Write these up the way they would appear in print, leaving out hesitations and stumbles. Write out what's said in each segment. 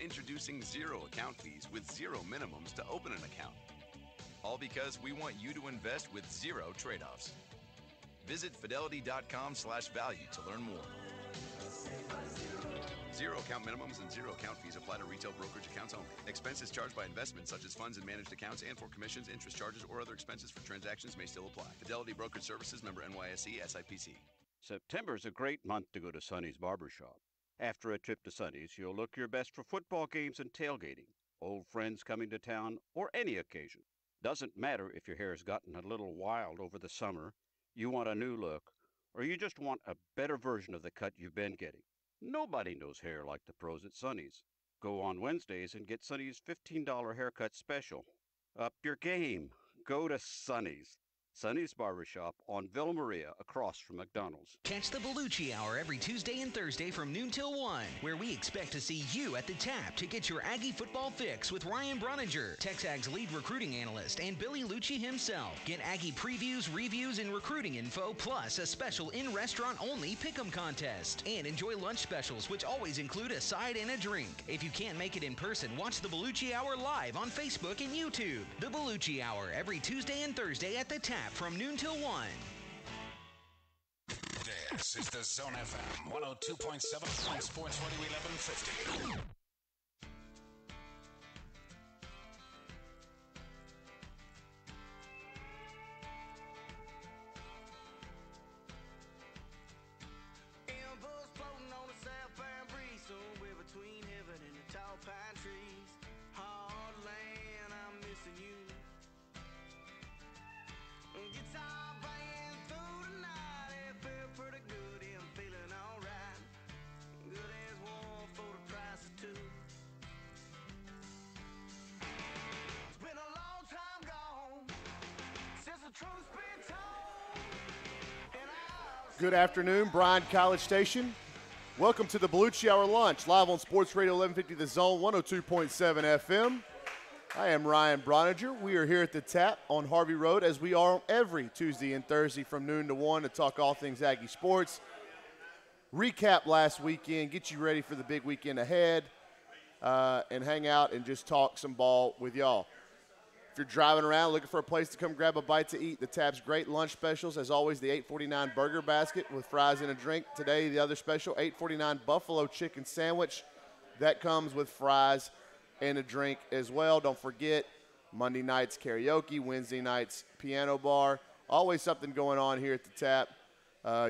introducing zero account fees with zero minimums to open an account. All because we want you to invest with zero trade-offs. Visit fidelity.com/value to learn more. Zero account minimums and zero account fees apply to retail brokerage accounts only. Expenses charged by investments such as funds and managed accounts and for commissions, interest charges, or other expenses for transactions may still apply. Fidelity Brokerage Services, member NYSE, SIPC. September's a great month to go to Sonny's Barbershop. After a trip to Sonny's, you'll look your best for football games and tailgating, old friends coming to town, or any occasion. Doesn't matter if your hair's gotten a little wild over the summer, you want a new look, or you just want a better version of the cut you've been getting. Nobody knows hair like the pros at Sonny's. Go on Wednesdays and get Sonny's $15 haircut special. Up your game. Go to Sonny's. Sonny's Barbershop on Villa Maria across from McDonald's. Catch the Beliucci Hour every Tuesday and Thursday from noon till 1, where we expect to see you at the tap to get your Aggie football fix with Ryan Brauninger, TexAg's lead recruiting analyst, and Beliucci himself. Get Aggie previews, reviews, and recruiting info, plus a special in-restaurant-only pick'em contest. And enjoy lunch specials, which always include a side and a drink. If you can't make it in person, watch the Beliucci Hour live on Facebook and YouTube. The Beliucci Hour every Tuesday and Thursday at the tap from noon till 1. This is the Zone FM 102.7 on Sports Radio 1150. Embers floating on a southbound breeze, somewhere between heaven and the tall pine trees. Hard land, I'm missing you. Guitar playing through the night, it felt pretty good, I'm feeling alright. Good as one for the price of two. It's been a long time gone since the truth's been told. Good afternoon, Bryan College Station. Welcome to the Beliucci Hour Lunch, live on Sports Radio 1150 The Zone, 102.7 FM. I am Ryan Brauninger. We are here at the Tap on Harvey Road, as we are on every Tuesday and Thursday from noon to 1 to talk all things Aggie sports. Recap last weekend, get you ready for the big weekend ahead, and hang out and just talk some ball with y'all. If you're driving around looking for a place to come grab a bite to eat, the Tap's great lunch specials. As always, the $8.49 burger basket with fries and a drink. Today, the other special, $8.49 buffalo chicken sandwich. That comes with fries and a drink as well. Don't forget, Monday nights karaoke, Wednesday nights piano bar. Always something going on here at the Tap.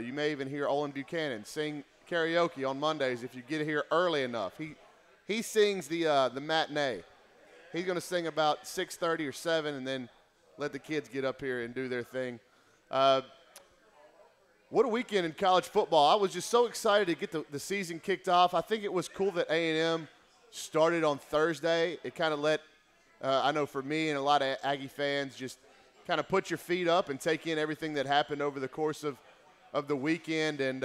You may even hear Olin Buchanan sing karaoke on Mondays if you get here early enough. He sings the matinee. He's going to sing about 6:30 or 7 and then let the kids get up here and do their thing. What a weekend in college football. I was just so excited to get the season kicked off. I think it was cool that A&M started on Thursday. It kind of let, I know for me and a lot of Aggie fans, just kind of put your feet up and take in everything that happened over the course of the weekend. And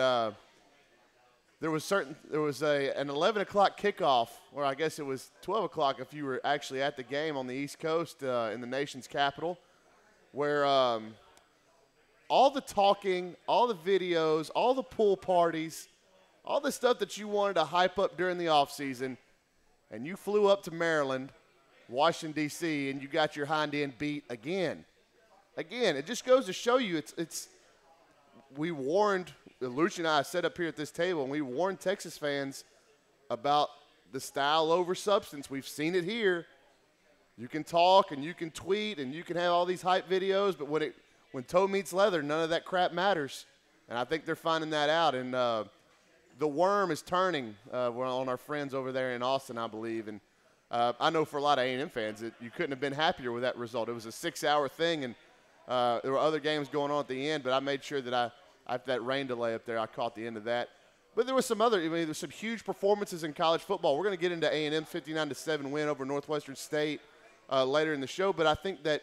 there was an 11 o'clock kickoff, or I guess it was 12 o'clock if you were actually at the game on the East Coast in the nation's capital, where all the talking, all the videos, all the pool parties, all the stuff that you wanted to hype up during the offseason, and you flew up to Maryland, Washington, D.C., and you got your hind end beat again. Again, it just goes to show you we warned, Liucci and I sat up here at this table, and we warned Texas fans about the style over substance. We've seen it here. You can talk and you can tweet and you can have all these hype videos, but when toe meets leather, none of that crap matters. And I think they're finding that out. And the worm is turning on our friends over there in Austin, I believe. And I know for a lot of A&M fans that you couldn't have been happier with that result. It was a 6-hour thing, and there were other games going on at the end, but I made sure that after that rain delay up there, I caught the end of that. But there was there's some huge performances in college football. We're going to get into A&M 59-7 win over Northwestern State later in the show, but I think that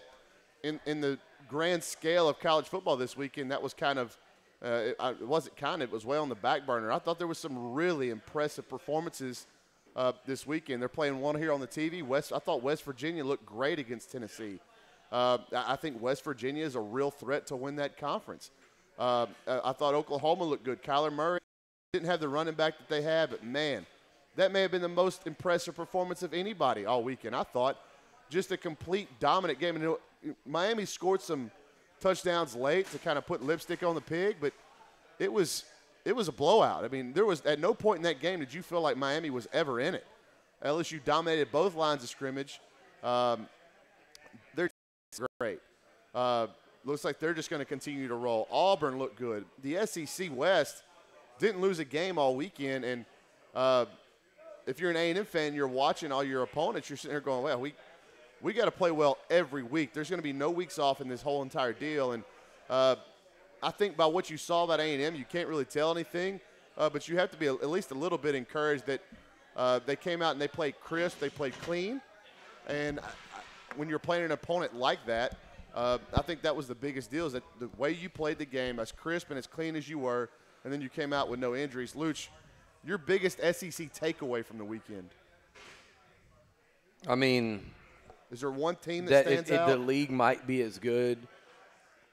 in the grand scale of college football this weekend, that was it was way on the back burner. I thought there was some really impressive performances this weekend. They're playing one here on the TV. I thought West Virginia looked great against Tennessee. I think West Virginia is a real threat to win that conference. I thought Oklahoma looked good. Kyler Murray didn't have the running back that they had, but, man, that may have been the most impressive performance of anybody all weekend. I thought just a complete dominant game. And Miami scored some touchdowns late to kind of put lipstick on the pig, but it was a blowout. I mean, there was at no point in that game did you feel like Miami was ever in it. LSU dominated both lines of scrimmage. They're great. Looks like they're just going to continue to roll. Auburn looked good. The SEC West didn't lose a game all weekend, and if you're an A&M fan, you're watching all your opponents, you're sitting there going, well, we got to play well every week. There's going to be no weeks off in this whole entire deal, and I think by what you saw about A&M, you can't really tell anything, but you have to be at least a little bit encouraged that they came out and they played crisp, they played clean, and when you're playing an opponent like that, I think that was the biggest deal, is that the way you played the game, as crisp and as clean as you were, and then you came out with no injuries. Liucci, your biggest SEC takeaway from the weekend? I mean, is there one team that stands out? The league might be as good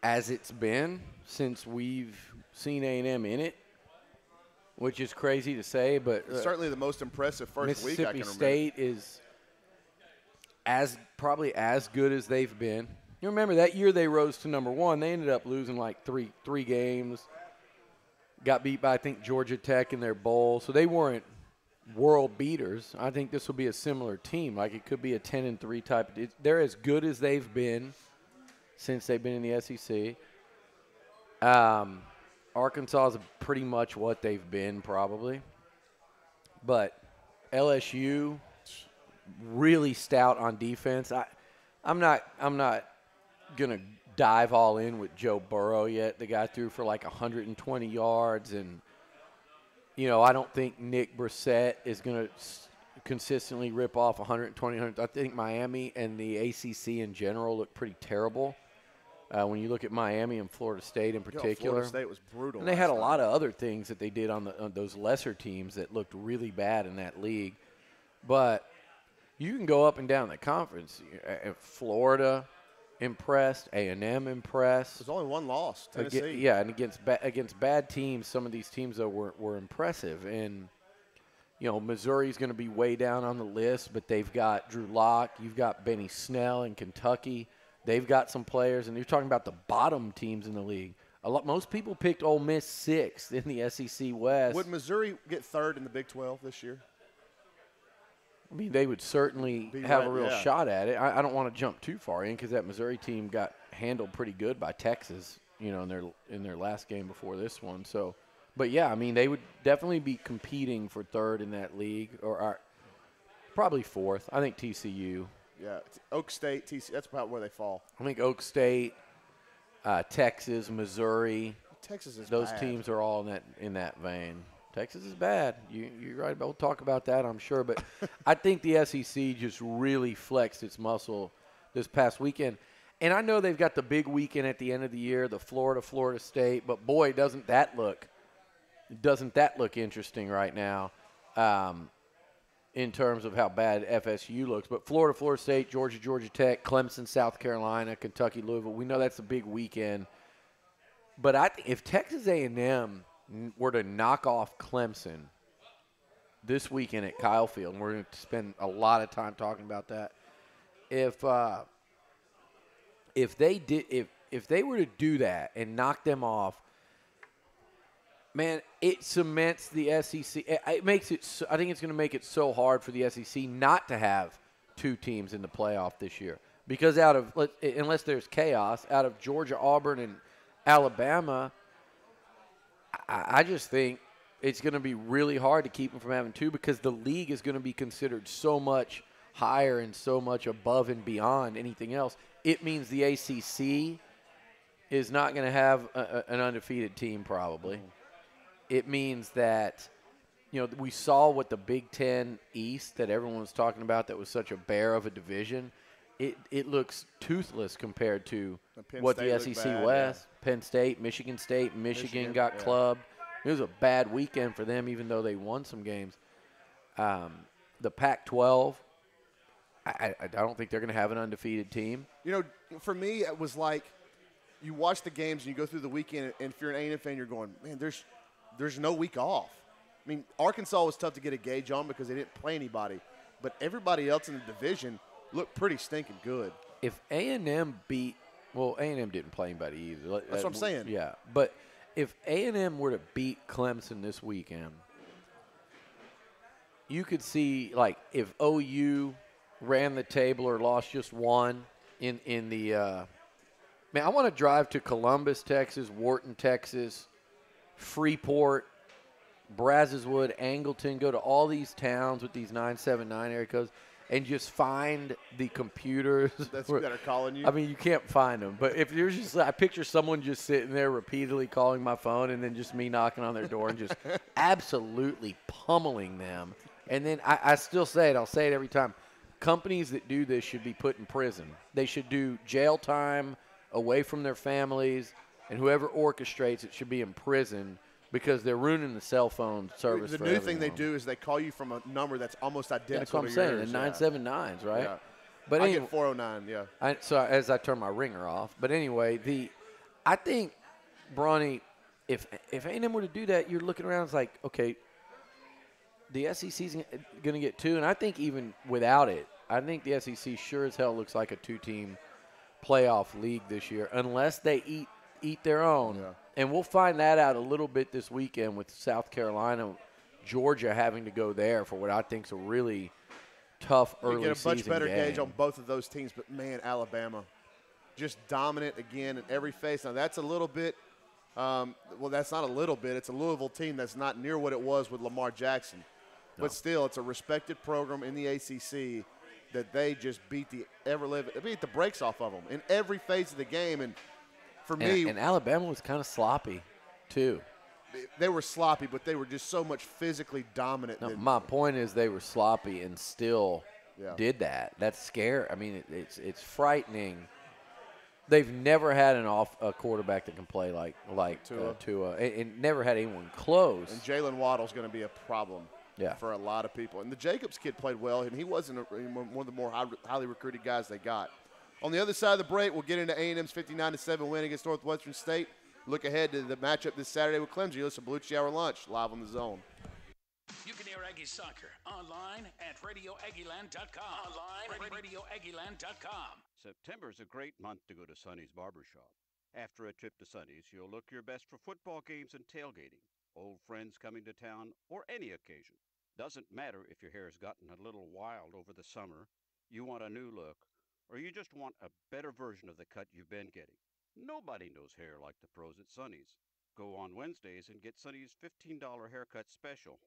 as it's been since we've seen A&M in it, which is crazy to say, but certainly the most impressive first week I can remember. Mississippi State is probably as good as they've been. You remember that year they rose to number one. They ended up losing like three games. Got beat by, I think, Georgia Tech in their bowl. So they weren't world beaters. I think this will be a similar team. Like it could be a 10-3 type. They're as good as they've been since they've been in the SEC. Arkansas is pretty much what they've been probably. But LSU, really stout on defense. I'm not going to dive all in with Joe Burrow yet. The guy threw for like 120 yards. And, you know, I don't think Nick Brissett is going to consistently rip off 120. I think Miami and the ACC in general look pretty terrible. When you look at Miami and Florida State in particular. Florida State was brutal. And they had a lot of other things that they did on those lesser teams that looked really bad in that league. But you can go up and down the conference. Florida impressed, A&M impressed. There's only one loss, Tennessee. And against bad teams, some of these teams, though, were impressive. And, you know, Missouri's going to be way down on the list, but they've got Drew Lock. You've got Benny Snell in Kentucky. They've got some players, and you're talking about the bottom teams in the league. Most people picked Ole Miss sixth in the SEC West. Would Missouri get third in the Big 12 this year? I mean, they would certainly have a real shot at it. I don't want to jump too far in because that Missouri team got handled pretty good by Texas, you know, in their last game before this one. So, but yeah, I mean, they would definitely be competing for third in that league, or probably fourth. I think TCU. Yeah, Oak State, TCU. That's about where they fall. I think Oak State, Texas, Missouri. Texas is those bad. Teams are all in that vein. Texas is bad. You're right. We'll talk about that, I'm sure. But I think the SEC just really flexed its muscle this past weekend. And I know they've got the big weekend at the end of the year, the Florida State. But, boy, doesn't that look interesting right now in terms of how bad FSU looks. But Florida State, Georgia Tech, Clemson, South Carolina, Kentucky, Louisville, we know that's a big weekend. But I think if Texas A&M were to knock off Clemson this weekend at Kyle Field, and we're going to spend a lot of time talking about that. If they were to do that and knock them off, man, it cements the SEC. It makes it. I think it's going to make it so hard for the SEC not to have two teams in the playoff this year, because unless there's chaos, out of Georgia, Auburn, and Alabama, I just think it's going to be really hard to keep them from having two, because the league is going to be considered so much higher and so much above and beyond anything else. It means the ACC is not going to have an undefeated team probably. It means that, you know, we saw what the Big Ten East that everyone was talking about that was such a bear of a division. It looks toothless compared to what the SEC West, Penn State, Michigan got clubbed. It was a bad weekend for them, even though they won some games. The Pac-12, I don't think they're going to have an undefeated team. You know, for me, it was like you watch the games and you go through the weekend, and if you're an A&M fan, you're going, man, there's no week off. I mean, Arkansas was tough to get a gauge on because they didn't play anybody. But everybody else in the division looked pretty stinking good. If A&M beat – well, A&M didn't play anybody either. That's what I'm saying. Yeah. But if A&M were to beat Clemson this weekend, you could see, like, if OU ran the table or lost just one in the man, I want to drive to Columbus, Texas, Wharton, Texas, Freeport, Brazoswood, Angleton, go to all these towns with these 979 area codes and just find the computers that are calling you. I mean, you can't find them. But if there's just, I picture someone just sitting there repeatedly calling my phone and then just me knocking on their door and just absolutely pummeling them. And then I still say it. I'll say it every time. Companies that do this should be put in prison. They should do jail time away from their families, and whoever orchestrates it should be in prison because they're ruining the cell phone service. The new thing they do is they call you from a number that's almost identical. That's what I'm to saying. yours. The 979s, right? Yeah. But I anyway, get 409. Yeah. So as I turn my ringer off. But anyway, I think Bronny, if A&M were to do that, you're looking around. It's like, okay, the SEC's going to get 2, and I think even without it, I think the SEC sure as hell looks like a 2-team playoff league this year, unless they eat their own. Yeah. And we'll find that out a little bit this weekend with South Carolina, Georgia having to go there for what I think is a really tough early season game. You get a much better gauge on both of those teams, but, man, Alabama just dominant again in every phase. Now, that's a little bit well, that's not a little bit. It's a Louisville team that's not near what it was with Lamar Jackson. No. But still, it's a respected program in the ACC that they just beat the brakes off of them in every phase of the game. And for me, and Alabama was kind of sloppy too. They were sloppy, but they were just so much physically dominant. No, my point is they were sloppy and still did that. That's scary. I mean, it's frightening. They've never had a quarterback that can play like Tua, and never had anyone close. And Jalen Waddle's going to be a problem. Yeah. For a lot of people. And the Jacobs kid played well, and he wasn't one of the more highly recruited guys they got. On the other side of the break, we'll get into A&M's 59-7 win against Northwestern State. Look ahead to the matchup this Saturday with Clemson. You listen to Beliucci Hour Lunch, live on the Zone. You can hear Aggie Soccer online at RadioAggieland.com. RadioAggieland.com. September's a great month to go to Sonny's Barbershop. After a trip to Sonny's, you'll look your best for football games and tailgating, old friends coming to town, or any occasion. Doesn't matter if your hair's gotten a little wild over the summer, you want a new look, or you just want a better version of the cut you've been getting. Nobody knows hair like the pros at Sonny's. Go on Wednesdays and get Sonny's $15 haircut special.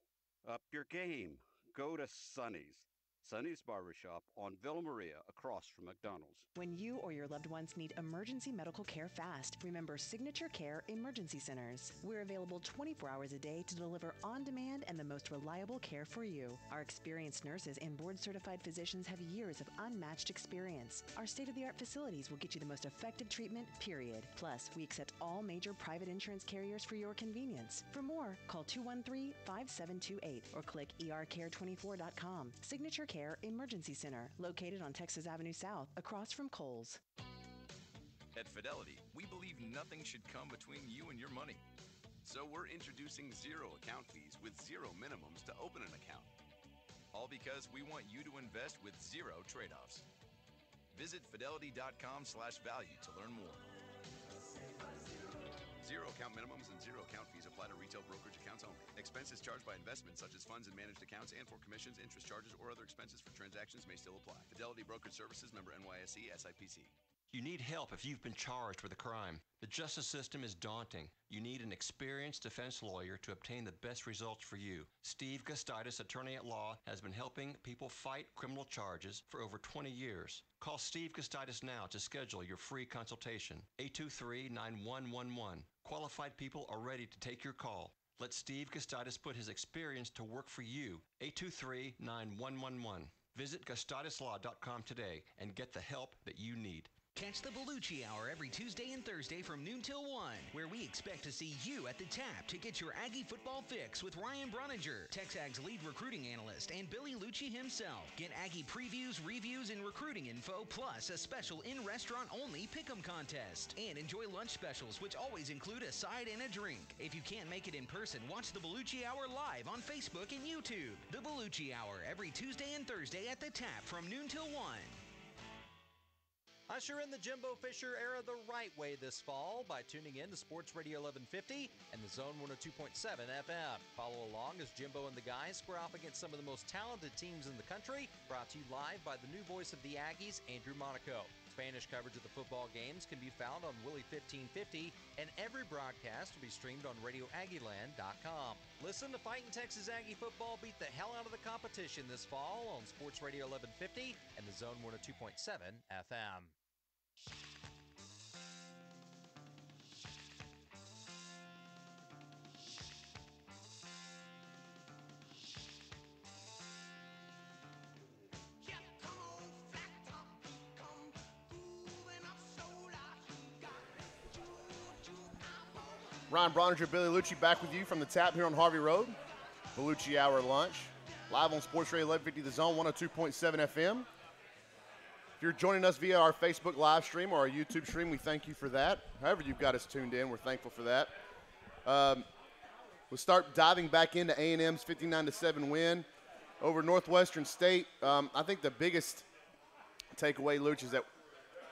Up your game. Go to Sonny's. Sonny's Barbershop on Villa Maria across from McDonald's. When you or your loved ones need emergency medical care fast, remember Signature Care Emergency Centers. We're available 24 hours a day to deliver on-demand and the most reliable care for you. Our experienced nurses and board-certified physicians have years of unmatched experience. Our state-of-the-art facilities will get you the most effective treatment, period. Plus, we accept all major private insurance carriers for your convenience. For more, call 213-5728 or click ercare24.com. Signature Care Emergency Center, located on Texas Avenue South, across from Kohl's. At Fidelity, we believe nothing should come between you and your money. So we're introducing zero account fees with zero minimums to open an account. All because we want you to invest with zero trade-offs. Visit fidelity.com/value to learn more. Zero account minimums and zero account fees apply to retail brokerage accounts only. Expenses charged by investments such as funds and managed accounts and for commissions, interest charges, or other expenses for transactions may still apply. Fidelity Brokerage Services, member NYSE, SIPC. You need help if you've been charged with a crime. The justice system is daunting. You need an experienced defense lawyer to obtain the best results for you. Steve Gustitis, attorney at law, has been helping people fight criminal charges for over 20 years. Call Steve Gustitis now to schedule your free consultation. 823-9111. Qualified people are ready to take your call. Let Steve Gustitis put his experience to work for you. 823-9111. Visit GustitisLaw.com today and get the help that you need. Catch the Beliucci Hour every Tuesday and Thursday from noon till 1, where we expect to see you at the tap to get your Aggie football fix with Ryan Brauninger, Texag's lead recruiting analyst, and Beliucci himself. Get Aggie previews, reviews, and recruiting info, plus a special in-restaurant-only pick'em contest. And enjoy lunch specials, which always include a side and a drink. If you can't make it in person, watch the Beliucci Hour live on Facebook and YouTube. The Beliucci Hour every Tuesday and Thursday at the tap from noon till 1. Usher in the Jimbo Fisher era the right way this fall by tuning in to Sports Radio 1150 and the Zone 102.7 FM. Follow along as Jimbo and the guys square off against some of the most talented teams in the country. Brought to you live by the new voice of the Aggies, Andrew Monaco. Spanish coverage of the football games can be found on Willie 1550, and every broadcast will be streamed on RadioAggieland.com. Listen to Fighting Texas Aggie football beat the hell out of the competition this fall on Sports Radio 1150 and the Zone 102.7 FM. Ryan Brauninger, Beliucci back with you from the tap here on Harvey Road. Beliucci Hour lunch. Live on Sports Radio 1150 The Zone 102.7 FM. If you're joining us via our Facebook live stream or our YouTube stream, we thank you for that. However you've got us tuned in, we're thankful for that. We'll start diving back into A&M's 59-7 win over Northwestern State. I think the biggest takeaway, Luch, is that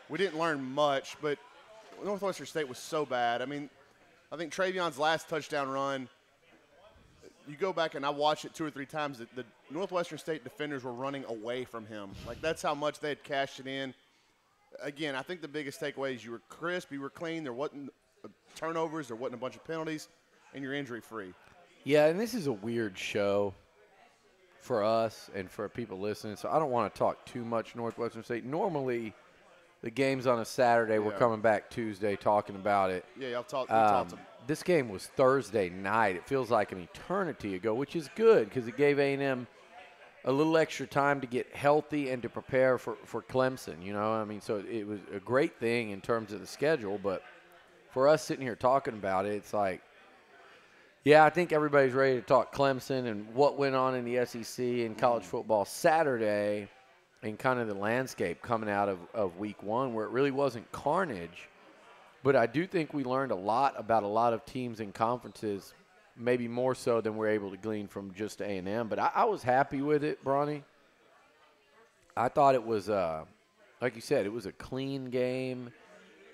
we didn't learn much, but Northwestern State was so bad. I mean, I think Travion's last touchdown run, you go back and I watched it 2 or 3 times, the Northwestern State defenders were running away from him. Like, that's how much they had cashed it in. Again, I think the biggest takeaway is you were crisp, you were clean, there wasn't turnovers, there wasn't a bunch of penalties, and you're injury-free. Yeah, and this is a weird show for us and for people listening, so I don't want to talk too much Northwestern State. Normally, the game's on a Saturday. We're coming back Tuesday talking about it. Yeah, y'all talked. This game was Thursday night. It feels like an eternity ago, which is good because it gave A&M a little extra time to get healthy and to prepare for Clemson, you know? I mean, so it was a great thing in terms of the schedule, but for us sitting here talking about it, it's like, yeah, I think everybody's ready to talk Clemson and what went on in the SEC and college football Saturday and kind of the landscape coming out of week one where it really wasn't carnage. But I do think we learned a lot about a lot of teams and conferences, maybe more so than we're able to glean from just A&M. But I was happy with it, Bronny. I thought it was, like you said, it was a clean game.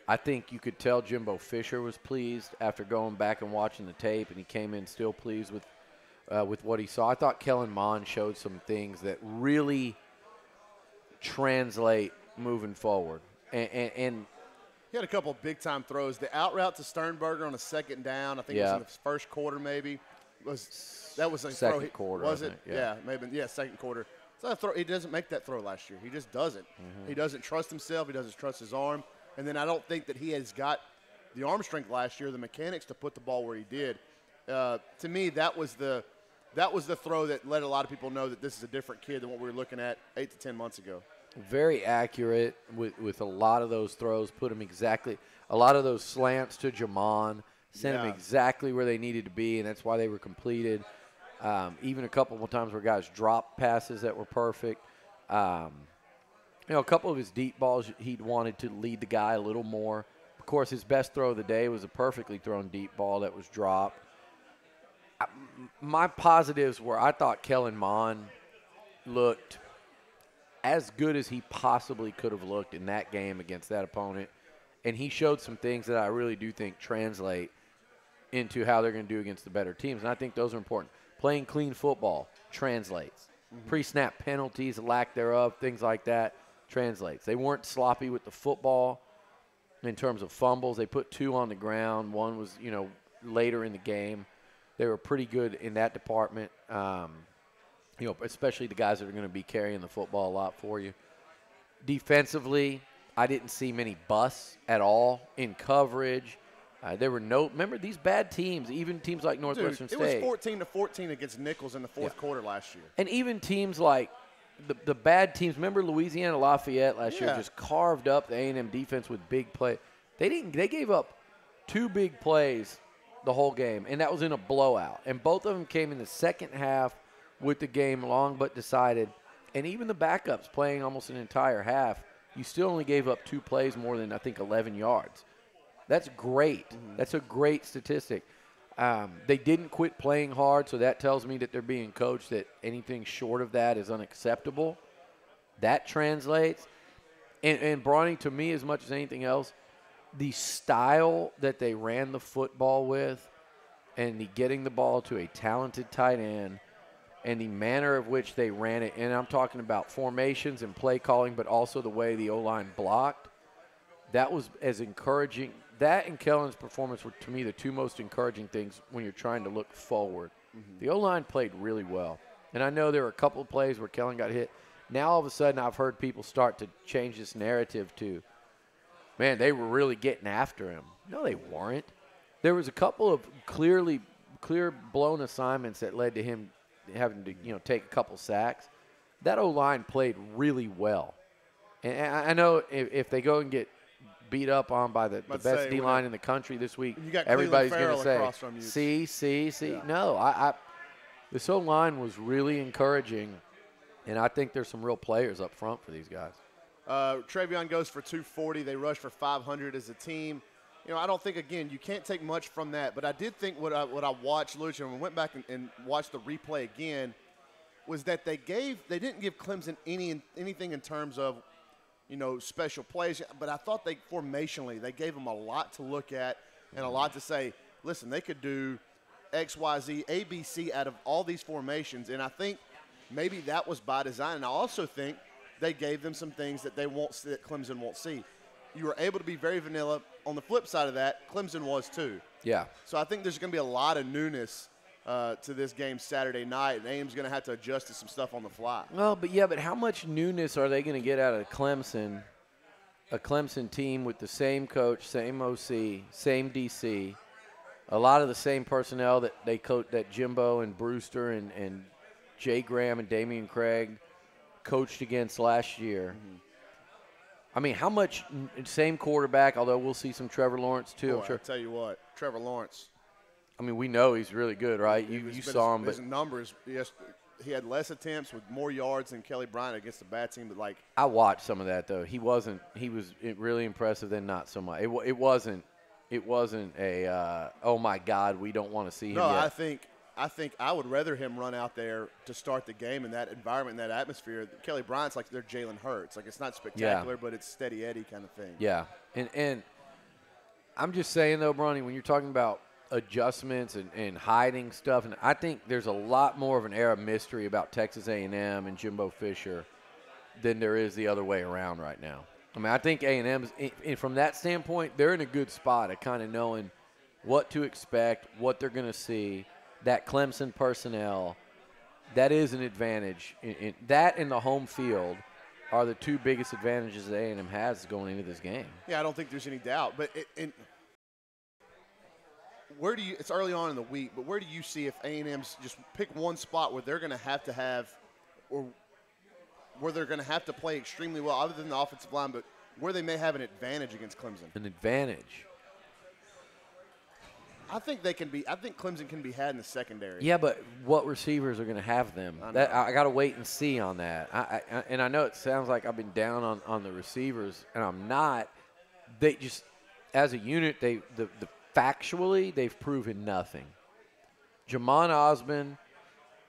I think you could tell Jimbo Fisher was pleased after going back and watching the tape, and he came in still pleased with what he saw. I thought Kellen Mond showed some things that really translate moving forward. And he had a couple of big-time throws. The out route to Sternberger on a second down, I think it was in the first quarter maybe. That was a second throw. Quarter, was it? Yeah, maybe. Yeah, second quarter. So that throw, he doesn't make that throw last year. He just doesn't. Mm-hmm. He doesn't trust himself. He doesn't trust his arm. And then I don't think that he has got the arm strength last year, the mechanics to put the ball where he did. To me, that was the throw that let a lot of people know that this is a different kid than what we were looking at 8 to 10 months ago. Very accurate with a lot of those throws. Put him exactly – a lot of those slants to Jamon. Sent him exactly where they needed to be, and that's why they were completed. Even a couple of times where guys dropped passes that were perfect. A couple of his deep balls, he wanted to lead the guy a little more. Of course, his best throw of the day was a perfectly thrown deep ball that was dropped. My positives were I thought Kellen Mond looked as good as he possibly could have looked in that game against that opponent, and he showed some things that I really do think translate into how they're going to do against the better teams, and I think those are important. Playing clean football translates. Mm-hmm. Pre-snap penalties, lack thereof, things like that translates. They weren't sloppy with the football in terms of fumbles. They put 2 on the ground. One was, later in the game. They were pretty good in that department, especially the guys that are going to be carrying the football a lot for you. Defensively, I didn't see many busts at all in coverage. There were remember these bad teams, even teams like Northwestern State. It was 14-14 against Nichols in the fourth quarter last year. And even teams like the bad teams. Remember Louisiana Lafayette last year just carved up the A&M defense with big play. They gave up 2 big plays the whole game, and that was in a blowout. And both of them came in the second half with the game long but decided. And even the backups playing almost an entire half, you still only gave up 2 plays more than, I think, 11 yards. That's great. That's a great statistic. They didn't quit playing hard, so that tells me that they're being coached that anything short of that is unacceptable. That translates. And Brauning, to me, as much as anything else, the style that they ran the football with and the getting the ball to a talented tight end and the manner of which they ran it, and I'm talking about formations and play calling, but also the way the O-line blocked, that was as encouraging. That and Kellen's performance were, to me, the 2 most encouraging things when you're trying to look forward. The O-line played really well. And I know there were a couple of plays where Kellen got hit. Now, all of a sudden, I've heard people start to change this narrative to, man, they were really getting after him. No, they weren't. There was a couple of clear blown assignments that led to him having to, take a couple sacks. That O-line played really well. And I know if they go and get beat up on by the best D-line in the country this week, everybody's going to say, see. Yeah. No, this O-line was really encouraging, and I think there's some real players up front for these guys. Travion goes for 240. They rushed for 500 as a team. I don't think, again, you can't take much from that. But I did think what I watched, Liucci, and we went back and watched the replay again, was that they didn't give Clemson anything in terms of, special plays. But I thought formationally, they gave them a lot to look at and a lot to say, listen, they could do X, Y, Z, A, B, C out of all these formations. And I think maybe that was by design. And I also think they gave them some things that that Clemson won't see. You were able to be very vanilla. On the flip side of that, Clemson was too. Yeah. So I think there's going to be a lot of newness to this game Saturday night, and Ames going to have to adjust to some stuff on the fly. Well, but how much newness are they going to get out of Clemson? A Clemson team with the same coach, same OC, same DC, a lot of the same personnel that they coach, that Jimbo and Brewster and Jay Graham and Damian Craig coached against last year. I mean, how much same quarterback, although we'll see some Trevor Lawrence too. I'm sure. I'll tell you what, Trevor Lawrence. I mean, we know he's really good, right? You saw him. His numbers, yes, he had less attempts with more yards than Kelly Bryant against the bad team. But, I watched some of that, though. He was really impressive, then not so much. It wasn't a, oh, my God, we don't want to see him yet. I think I would rather him run out there to start the game in that environment, in that atmosphere. Kelly Bryant's like their Jalen Hurts. It's not spectacular, but it's steady Eddie kind of thing. Yeah, and I'm just saying, though, Bronny, when you're talking about adjustments and hiding stuff, and I think there's a lot more of an air of mystery about Texas A&M and Jimbo Fisher than there is the other way around right now. I mean, I think A&M, from that standpoint, they're in a good spot at kind of knowing what to expect, what they're going to see. That Clemson personnel, that is an advantage. That and the home field are the 2 biggest advantages that A&M has going into this game. Yeah, I don't think there's any doubt. But where do you? It's early on in the week, but where do you see if A&M's just pick one spot where they're going to have, or where they're going to have to play extremely well, other than the offensive line, but where they may have an advantage against Clemson? An advantage. I think Clemson can be had in the secondary. Yeah, but what receivers are going to have them? I got to wait and see on that. I know it sounds like I've been down on the receivers, and I'm not. They just, as a unit, factually they've proven nothing. Jamon Osmond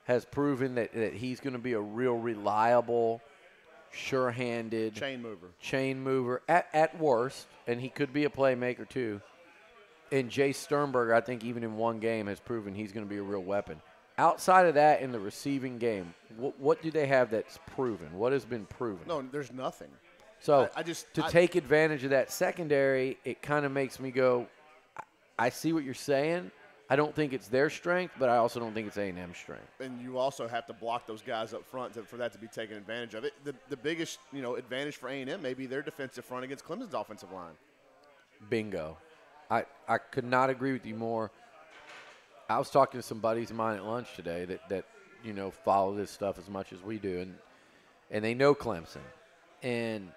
has proven that he's going to be a real reliable, sure-handed chain mover at worst, and he could be a playmaker too. And Jay Sternberger, I think even in one game, has proven he's going to be a real weapon. Outside of that, in the receiving game, what do they have that's proven? What has been proven? No, there's nothing. So take advantage of that secondary, it kind of makes me go, I see what you're saying. I don't think it's their strength, but I also don't think it's A&M's strength. And you also have to block those guys up front for that to be taken advantage of. The biggest advantage for A&M may be their defensive front against Clemson's offensive line. Bingo. I could not agree with you more. I was talking to some buddies of mine at lunch today that follow this stuff as much as we do, and they know Clemson. And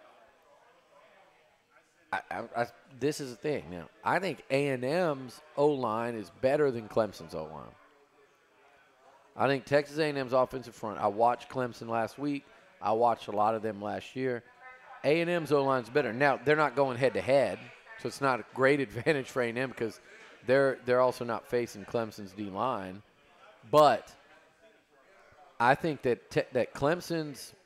this is the thing. Now, I think A&M's O-line is better than Clemson's O-line. I think Texas A&M's offensive front. I watched Clemson last week. I watched a lot of them last year. A&M's O-line's better. Now, they're not going head-to-head, so it's not a great advantage for A&M because they're also not facing Clemson's D-line. But I think that that Clemson's –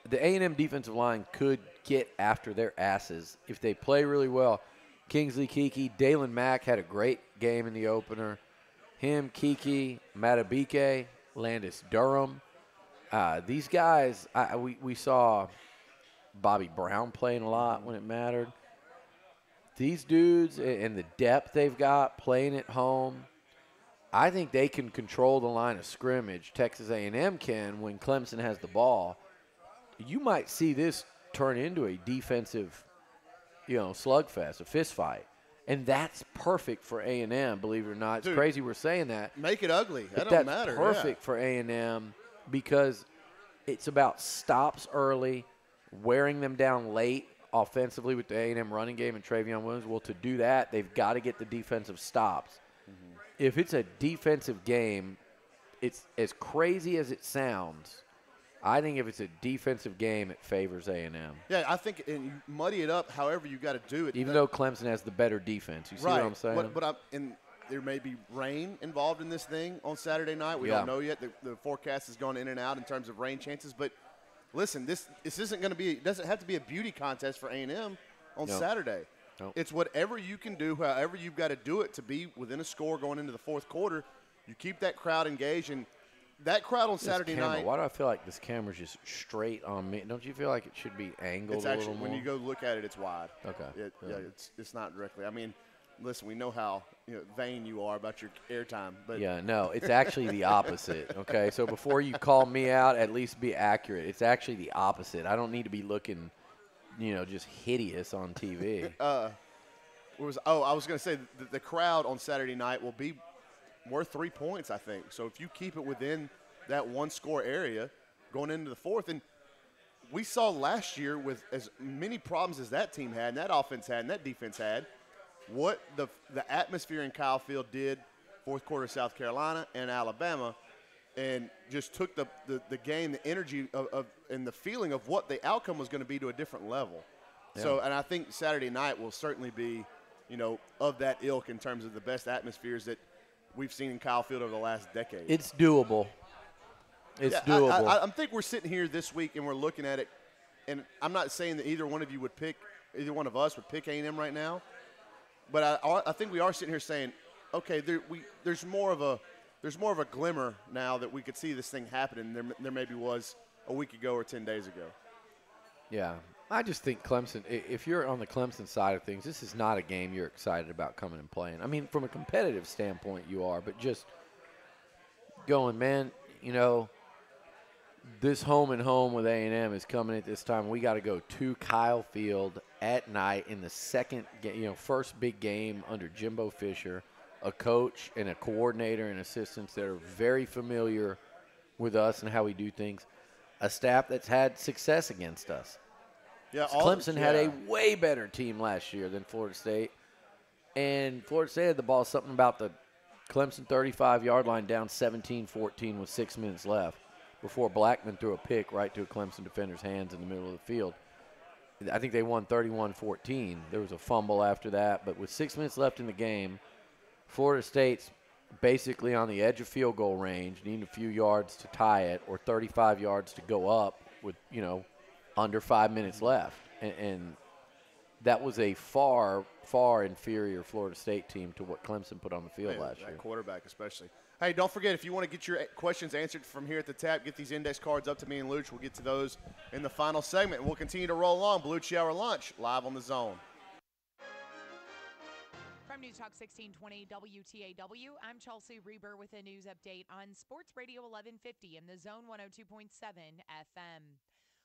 the A&M defensive line could get after their asses if they play really well. Kingsley Keke, Dalen Mack had a great game in the opener. Him, Keke, Matabike, Landis Durham. These guys, we saw Bobby Brown playing a lot when it mattered. These dudes and the depth they've got playing at home, I think they can control the line of scrimmage. Texas A&M can when Clemson has the ball. You might see this turn into a defensive, slugfest, a fist fight. And that's perfect for A&M, believe it or not. It's crazy we're saying that. Make it ugly. That don't that's matter. Perfect for A&M because it's about stops early, wearing them down late offensively with the A&M running game and Travion Williams. Well, to do that, they've got to get the defensive stops. Mm-hmm. If it's a defensive game, it's as crazy as it sounds. I think if it's a defensive game, it favors A&M. Yeah, I think and you muddy it up however you got to do it. Even though Clemson has the better defense. You see what I'm saying? But there may be rain involved in this thing on Saturday night. We don't know yet. The forecast has gone in and out in terms of rain chances. But listen, this isn't going to be – it doesn't have to be a beauty contest for A&M on Saturday. Nope. It's whatever you can do, however you've got to do it to be within a score going into the fourth quarter. You keep that crowd engaged. And that crowd on Saturday night – why do I feel like this camera's just straight on me? Don't you feel like it should be angled a little more? When you go look at it, it's wide. Okay. It's not directly. I mean, listen, we know how vain you are about your airtime. But yeah, no, it's actually the opposite, okay? So before you call me out, at least be accurate. It's actually the opposite. I don't need to be looking, just hideous on TV. I was going to say the crowd on Saturday night will be worth 3 points, I think. So if you keep it within that one-score area going into the fourth, and we saw last year with as many problems as that team had and that offense had and that defense had, what the atmosphere in Kyle Field did fourth quarter South Carolina and Alabama, and just took the game, the energy of and the feeling of what the outcome was going to be to a different level. Yeah. So, and I think Saturday night will certainly be, of that ilk in terms of the best atmospheres that we've seen in Kyle Field over the last decade. It's doable. It's doable. I think we're sitting here this week and we're looking at it, and I'm not saying that either one of us would pick A&M right now. But I think we are sitting here saying, okay, there's more of a glimmer now that we could see this thing happening than there maybe was a week ago or 10 days ago. Yeah, I just think Clemson. If you're on the Clemson side of things, this is not a game you're excited about coming and playing. I mean, from a competitive standpoint, you are, but just going, man. This home and home with A&M is coming at this time. We got to go to Kyle Field at night in the first big game under Jimbo Fisher, a coach and a coordinator and assistants that are very familiar with us and how we do things, a staff that's had success against us. Yeah, Clemson had a way better team last year than Florida State, and Florida State had the ball something about the Clemson 35-yard line down 17-14 with 6 minutes left before Blackman threw a pick right to a Clemson defender's hands in the middle of the field. I think they won 31-14. There was a fumble after that, but with 6 minutes left in the game, Florida State's basically on the edge of field goal range, needing a few yards to tie it or 35 yards to go up with, under 5 minutes left. And that was a far, far inferior Florida State team to what Clemson put on the field last year. Quarterback especially. Hey, don't forget, if you want to get your questions answered from here at the tap, get these index cards up to me and Liucci. We'll get to those in the final segment. We'll continue to roll along. Beliucci Hour Lunch, live on the Zone. From News Talk 1620 WTAW, I'm Chelsea Reber with a news update on Sports Radio 1150 and the Zone 102.7 FM.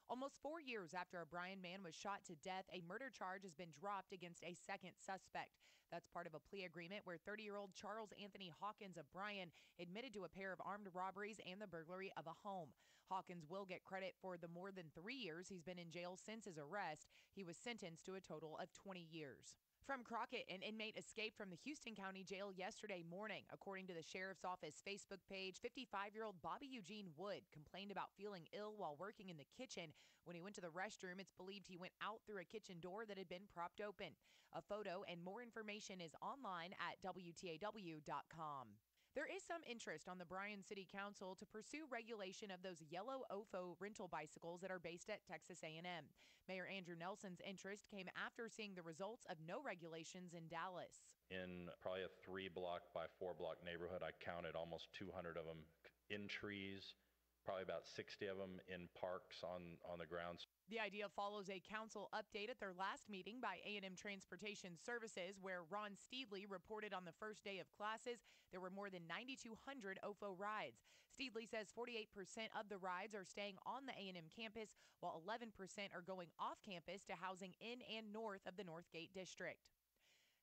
Almost 4 years after a Bryan man was shot to death, a murder charge has been dropped against a second suspect. That's part of a plea agreement where 30-year-old Charles Anthony Hawkins of Bryan admitted to a pair of armed robberies and the burglary of a home. Hawkins will get credit for the more than 3 years he's been in jail since his arrest. He was sentenced to a total of 20 years. From Crockett, an inmate escaped from the Houston County Jail yesterday morning. According to the Sheriff's Office Facebook page, 55-year-old Bobby Eugene Wood complained about feeling ill while working in the kitchen. When he went to the restroom, it's believed he went out through a kitchen door that had been propped open. A photo and more information is online at WTAW.com. There is some interest on the Bryan City Council to pursue regulation of those yellow OFO rental bicycles that are based at Texas A&M. Mayor Andrew Nelson's interest came after seeing the results of no regulations in Dallas. In probably a 3-block by 4-block neighborhood, I counted almost 200 of them in trees, probably about 60 of them in parks on the grounds. The idea follows a council update at their last meeting by A&M Transportation Services, where Ron Steedley reported on the first day of classes there were more than 9,200 OFO rides. Steedley says 48% of the rides are staying on the A&M campus, while 11% are going off campus to housing in and north of the Northgate District.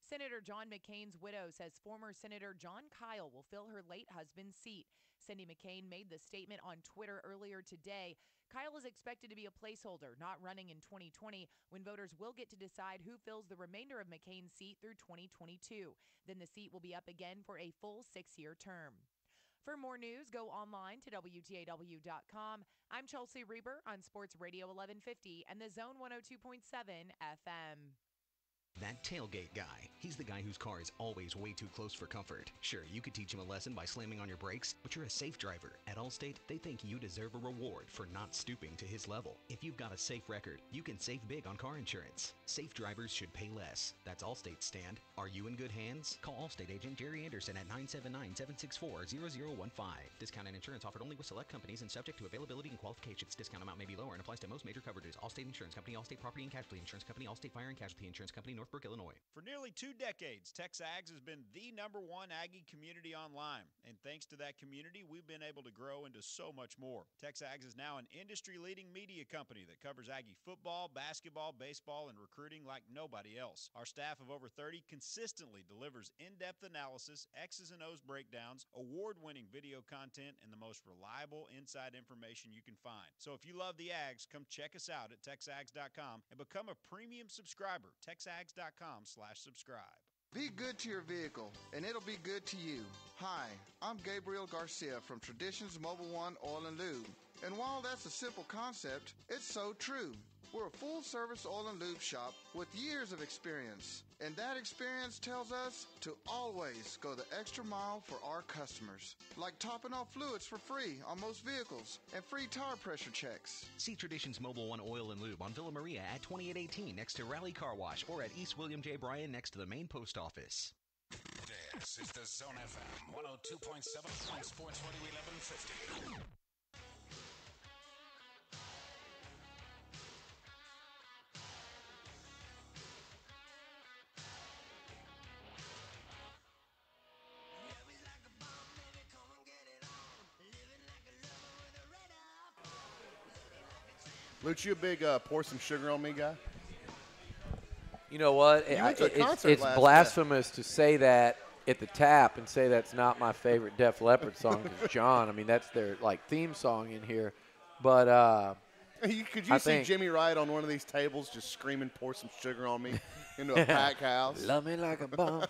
Senator John McCain's widow says former Senator John Kyle will fill her late husband's seat. Cindy McCain made the statement on Twitter earlier today. Kyle is expected to be a placeholder, not running in 2020, when voters will get to decide who fills the remainder of McCain's seat through 2022. Then the seat will be up again for a full 6-year term. For more news, go online to WTAW.com. I'm Chelsea Reber on Sports Radio 1150 and the Zone 102.7 FM. That tailgate guy. He's the guy whose car is always way too close for comfort. Sure, you could teach him a lesson by slamming on your brakes, but you're a safe driver. At Allstate, they think you deserve a reward for not stooping to his level. If you've got a safe record, you can save big on car insurance. Safe drivers should pay less. That's Allstate's stand. Are you in good hands? Call Allstate agent Jerry Anderson at 979-764-0015. Discounted insurance offered only with select companies and subject to availability and qualifications. Discount amount may be lower and applies to most major coverages. Allstate Insurance Company, Allstate Property and Casualty Insurance Company, Allstate Fire and Casualty Insurance Company, Northbrook, Illinois. For nearly 2 decades, TexAgs has been the #1 Aggie community online. And thanks to that community, we've been able to grow into so much more. TexAgs is now an industry-leading media company that covers Aggie football, basketball, baseball, and recruiting like nobody else. Our staff of over 30 consistently delivers in-depth analysis, X's and O's breakdowns, award-winning video content, and the most reliable inside information you can find. So if you love the Ags, come check us out at TexAgs.com and become a premium subscriber. TexAgs.com/subscribe. Be good to your vehicle, and it'll be good to you. Hi, I'm Gabriel Garcia from Traditions Mobile One Oil and Lube. And while that's a simple concept, it's so true. We're a full-service oil and lube shop with years of experience. And that experience tells us to always go the extra mile for our customers. Like topping off fluids for free on most vehicles and free tire pressure checks. See Traditions Mobile One Oil and Lube on Villa Maria at 2818 next to Raleigh Car Wash or at East William J. Bryan next to the main post office. This is the Zone FM 102.7 on Sports Radio 1150. Luke, you a big pour some sugar on me guy? You know what? It's blasphemous to say that at the tap and say that's not my favorite Def Leppard song. Because John, I mean, that's their theme song in here. But could you see Jimmy Wright on one of these tables just screaming, "Pour some sugar on me" into a packed house? Love me like a bomb.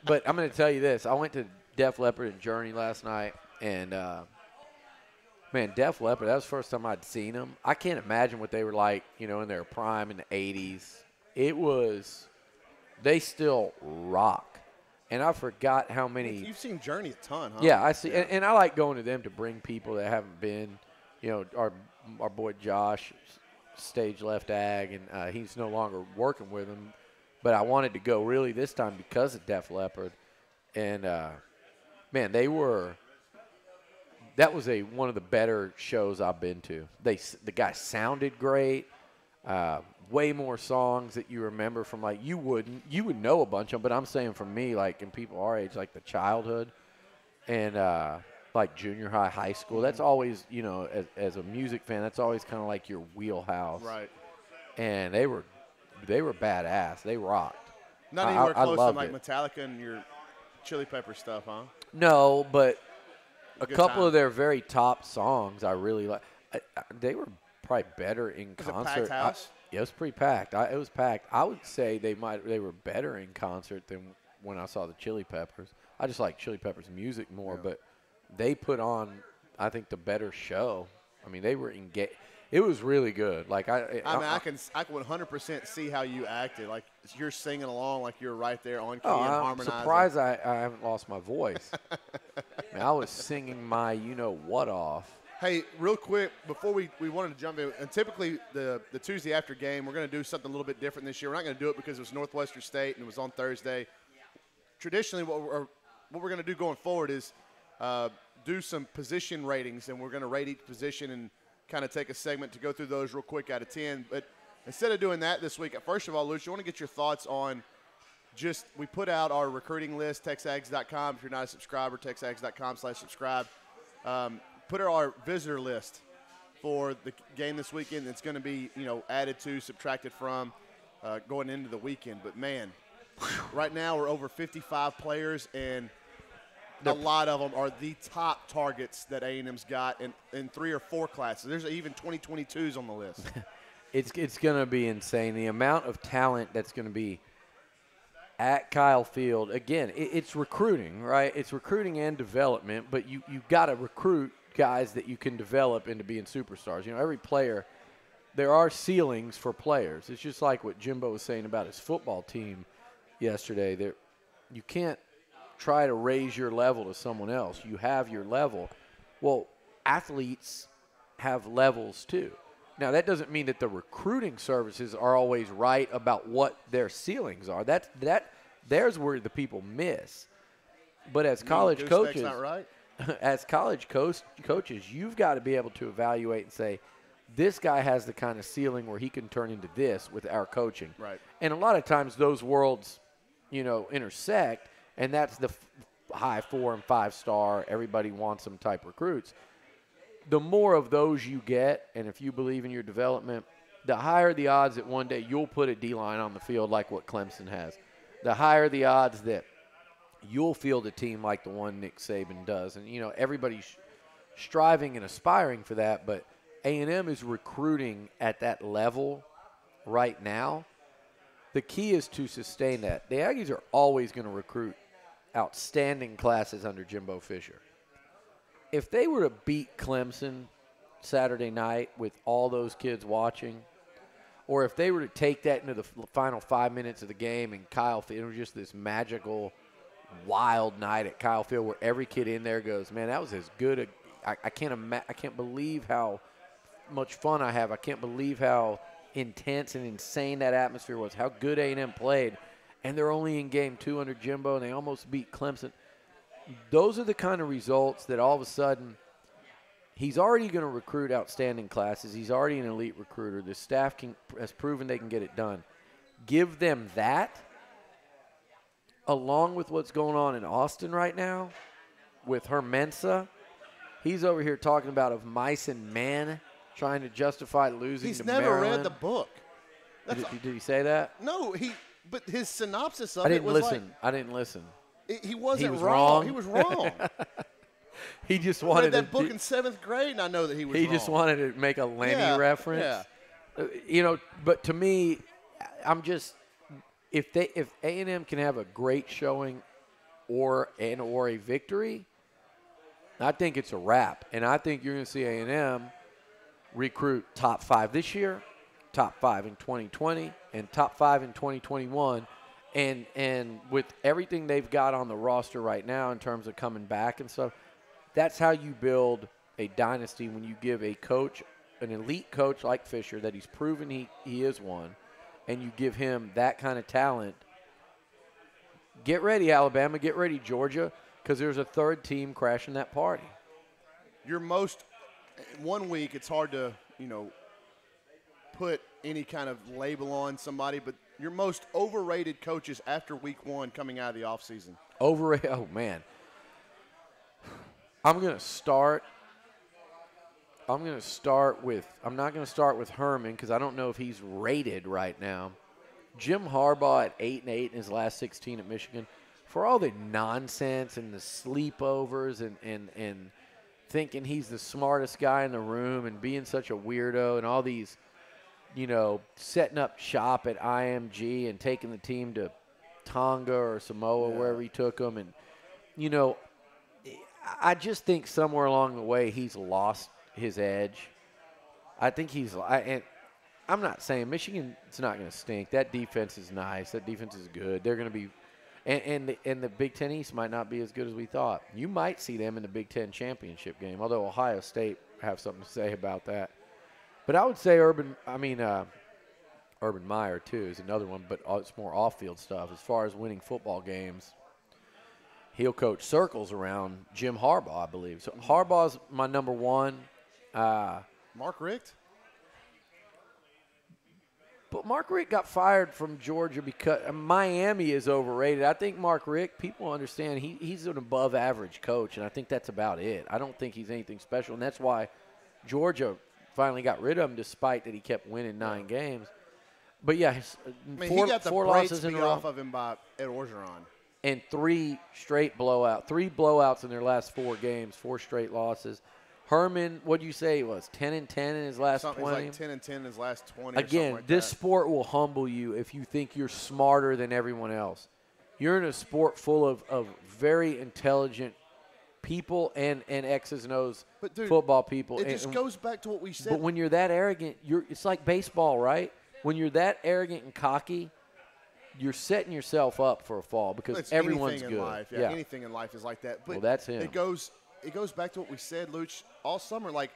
But I'm going to tell you this: I went to Def Leppard and Journey last night, and man, Def Leppard, that was the first time I'd seen them. I can't imagine what they were like, in their prime in the 80s. They still rock. And I forgot how many. You've seen Journey a ton, huh? Yeah, I see. Yeah. And I like going to them to bring people that haven't been, our boy Josh, stage left Ag, and he's no longer working with them. But I wanted to go really this time because of Def Leppard. And, man, that was one of the better shows I've been to. The guy sounded great. Way more songs that you remember from you would know a bunch of them, but I'm saying for me, and people our age, the childhood and junior high, high school. That's always, as a music fan, that's always kind of like your wheelhouse. Right. And they were badass. They rocked. Not anywhere I close to loved like it. Metallica and your Chili Pepper stuff, huh? No, but a Good couple time. of their very top songs I really like. They were probably better in Was it concert. packed house? Yeah, it was pretty packed. It was packed. I would say they were better in concert than when I saw the Chili Peppers. I just like Chili Peppers music more, but they put on, I think, the better show. I mean, they were engaged. It was really good. Like I can 100% see how you acted. Like you're singing along, like you're right there on key and I'm harmonizing. surprised I haven't lost my voice. I was singing my you-know-what off. Hey, real quick, before we wanted to jump in, and typically the Tuesday after game, we're going to do something a little bit different this year. We're not going to do it because it was Northwestern State and it was on Thursday. Traditionally, what we're going to do going forward is do some position ratings, and we're going to rate each position and kind of take a segment to go through those real quick out of 10. But instead of doing that this week, first of all, Liucci, I want to get your thoughts on we put out our recruiting list, texags.com. If you're not a subscriber, texags.com/subscribe. Put our visitor list for the game this weekend. It's going to be, added to, subtracted from going into the weekend. But, man, right now we're over 55 players, and a lot of them are the top targets that A&M's got in 3 or 4 classes. There's even 2022s on the list. It's going to be insane. The amount of talent that's going to be at Kyle Field. Again, it's recruiting, right? It's recruiting and development, but you got to recruit guys that you can develop into being superstars. Every player, there are ceilings for players. It's just like what Jimbo was saying about his football team yesterday. You can't try to raise your level to someone else. You have your level. Well, athletes have levels too. Now, that doesn't mean that the recruiting services are always right about what their ceilings are. There's where the people miss. But as college coaches, not right? as college coaches, you've got to be able to evaluate and say, this guy has the kind of ceiling where he can turn into this with our coaching. Right. And a lot of times those worlds, intersect, and that's the high 4 and 5 star, everybody wants them type recruits. The more of those you get, and if you believe in your development, the higher the odds that one day you'll put a D-line on the field like what Clemson has. The higher the odds that you'll field a team like the one Nick Saban does. And, everybody's striving and aspiring for that, but A&M is recruiting at that level right now. The key is to sustain that. The Aggies are always going to recruit outstanding classes under Jimbo Fisher. If they were to beat Clemson Saturday night with all those kids watching, or if they were to take that into the final 5 minutes of the game and Kyle Field, it was just this magical, wild night at Kyle Field where every kid in there goes, man, that was as good. I can't believe how much fun I have. I can't believe how intense and insane that atmosphere was, how good A&M played. And they're only in game 2 under Jimbo, and they almost beat Clemson. Those are the kind of results that all of a sudden he's already going to recruit outstanding classes. He's already an elite recruiter. The staff has proven they can get it done. Give them that, along with what's going on in Austin right now with Hermensa. He's over here talking about of mice and men trying to justify losing to Maryland. He's never read the book. Did he say that? No, but his synopsis of I didn't it was listen. I didn't listen. He wasn't was wrong. He was wrong. He just I wanted read that book in 7th grade, and I know that he was wrong. He just wanted to make a Lenny reference. Yeah. But to me, I'm just if A&M can have a great showing or a victory, I think it's a wrap. And I think you're going to see A&M recruit top 5 this year, top 5 in 2020, and top 5 in 2021. And with everything they've got on the roster right now in terms of coming back and stuff, that's how you build a dynasty when you give a coach, an elite coach like Fisher that he's proven he is one, and you give him that kind of talent. Get ready, Alabama. Get ready, Georgia, because there's a third team crashing that party. One week it's hard to, put any kind of label on somebody, but your most overrated coaches after week 1 coming out of the offseason. Overrated? Oh, man. I'm going to start with – I'm not going to start with Herman because I don't know if he's rated right now. Jim Harbaugh at 8-8 in his last 16 at Michigan, for all the nonsense and the sleepovers and thinking he's the smartest guy in the room and being such a weirdo and all these, setting up shop at IMG and taking the team to Tonga or Samoa, wherever he took them. And, I just think somewhere along the way he's lost his edge. I think and I'm not saying Michigan's not going to stink. That defense is nice. That defense is good. They're going to be and the Big Ten East might not be as good as we thought. You might see them in the Big Ten championship game, although Ohio State have something to say about that. But I would say Urban Meyer, too, is another one, but it's more off-field stuff. As far as winning football games, he'll coach circles around Jim Harbaugh, I believe. So Harbaugh's my number one. Mark Richt? But Mark Richt got fired from Georgia because Miami is overrated. I think Mark Richt, people understand, he's an above-average coach, and I think that's about it. I don't think he's anything special, and that's why Georgia finally got rid of him despite that he kept winning 9 games. But, yeah, he got the four brakes losses in a beat row. off of him by Ed Orgeron. And 3 straight blowouts. 3 blowouts in their last 4 games, 4 straight losses. Herman, what did you say it was, 10-10 in his last 20? Like 10-10 in his last 20 Again, like this that. sport will humble you if you think you're smarter than everyone else. You're in a sport full of very intelligent people and X's and O's football people. It just goes back to what we said. But when you're that arrogant, it's like baseball, right? When you're that arrogant and cocky, you're setting yourself up for a fall because It's everyone's anything good. In life. Yeah, anything in life is like that. But well, that's him. It goes back to what we said, Luch, all summer. Like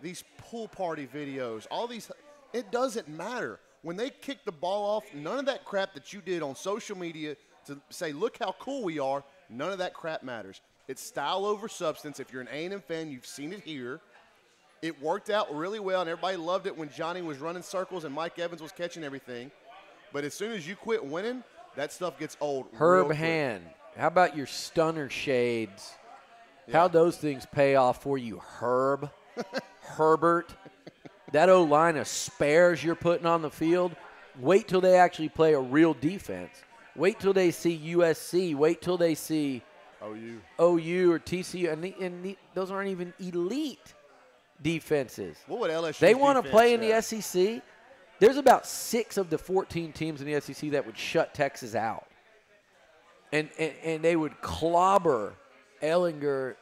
these pool party videos, all these, it doesn't matter. When they kick the ball off, none of that crap that you did on social media to say, look how cool we are, none of that crap matters. It's style over substance. If you're an A&M fan, you've seen it here. It worked out really well, and everybody loved it when Johnny was running circles and Mike Evans was catching everything. But as soon as you quit winning, that stuff gets old. Herb Hand, how about your stunner shades? Yeah. How those things pay off for you, Herb? Herbert? That O-line of spares you're putting on the field, wait till they actually play a real defense. Wait till they see USC. Wait till they see OU or TCU. And those aren't even elite defenses. What would LSU They want to play in the SEC. There's about 6 of the 14 teams in the SEC that would shut Texas out. And they would clobber Ellinger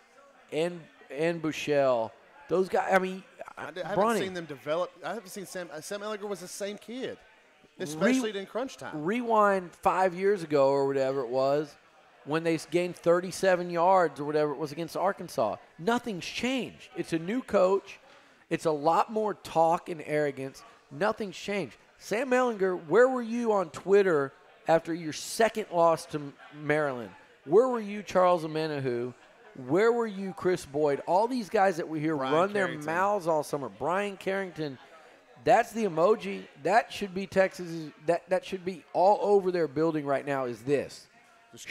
and Buechele. Those guys, I mean, I haven't seen them develop. I haven't seen Sam Ellinger was the same kid, especially in crunch time. Rewind 5 years ago or whatever it was when they gained 37 yards or whatever it was against Arkansas. Nothing's changed. It's a new coach. It's a lot more talk and arrogance. Nothing's changed. Sam Ellinger, where were you on Twitter after your second loss to Maryland? Where were you, Charles Omenihu? Where were you, Chris Boyd? All these guys that we hear run their mouths all summer. Brian Carrington, that's the emoji. That should be Texas. That should be all over their building right now is this. Just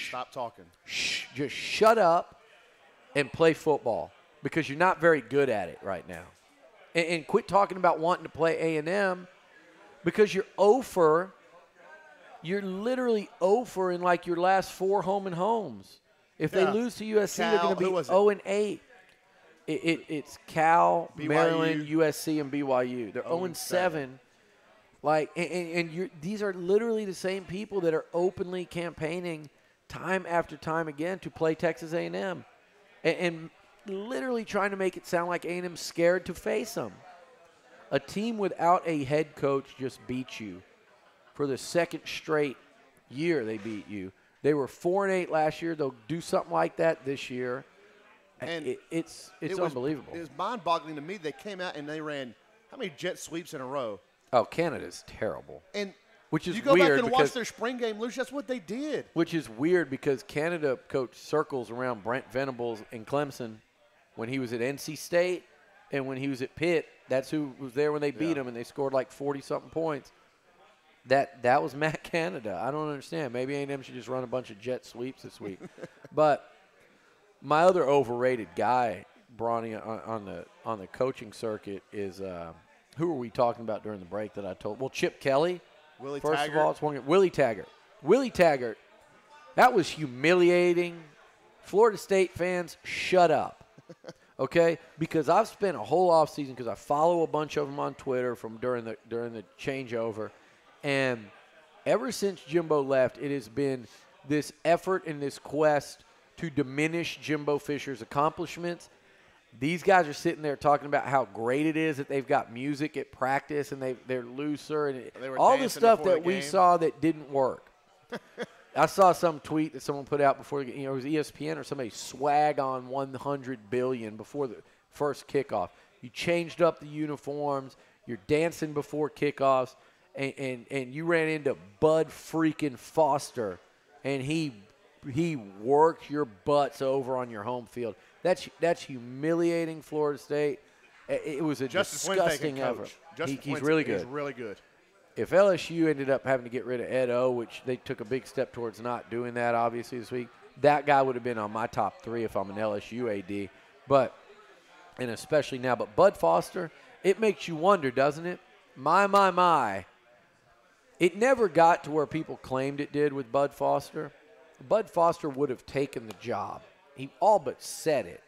stop talking. Shh. Just shut up and play football because you're not very good at it right now. And quit talking about wanting to play A&M because you're 0 for. You're literally 0 for in like your last 4 home and homes. If they lose to USC, they're going to be 0-8. It's Cal, BYU. Maryland, USC, and BYU. They're 0-7. Like, these are literally the same people that are openly campaigning time after time again to play Texas A&M, and literally trying to make it sound like A&M's scared to face them. A team without a head coach just beat you. For the second straight year, they beat you. They were 4-8 last year. They'll do something like that this year. And it's unbelievable. It was mind-boggling to me. They came out and they ran how many jet sweeps in a row? Oh, Canada's terrible. And which is you go weird back and watch their spring game, Luch, that's what they did. Which is weird because Canada coached circles around Brent Venables and Clemson when he was at NC State and when he was at Pitt. That's who was there when they beat him, and they scored like 40-something points. That was Matt Canada. I don't understand. Maybe A&M should just run a bunch of jet sweeps this week. But my other overrated guy, Brauninger, on the coaching circuit is who were we talking about during the break that I told? Well, Chip Kelly. First of all, it's one game. Willie Taggart. That was humiliating. Florida State fans, shut up. Okay? Because I've spent a whole offseason, because I follow a bunch of them on Twitter from during the changeover. And ever since Jimbo left, it has been this effort and this quest to diminish Jimbo Fisher's accomplishments. These guys are sitting there talking about how great it is that they've got music at practice and they're looser and all the stuff that we saw that didn't work. I saw some tweet that someone put out before, it was ESPN or somebody, swag on 100 billion before the first kickoff. You changed up the uniforms. You're dancing before kickoffs, and you ran into Bud freaking Foster, and he worked your butts over on your home field. That's humiliating, Florida State. It was a disgusting effort. He's really good. He's really good. If LSU ended up having to get rid of Ed O, which they took a big step towards not doing that, obviously, this week, that guy would have been on my top 3 if I'm an LSU AD. And especially now. But Bud Foster, it makes you wonder, doesn't it? My. It never got to where people claimed it did with Bud Foster. Bud Foster would have taken the job. He all but said it.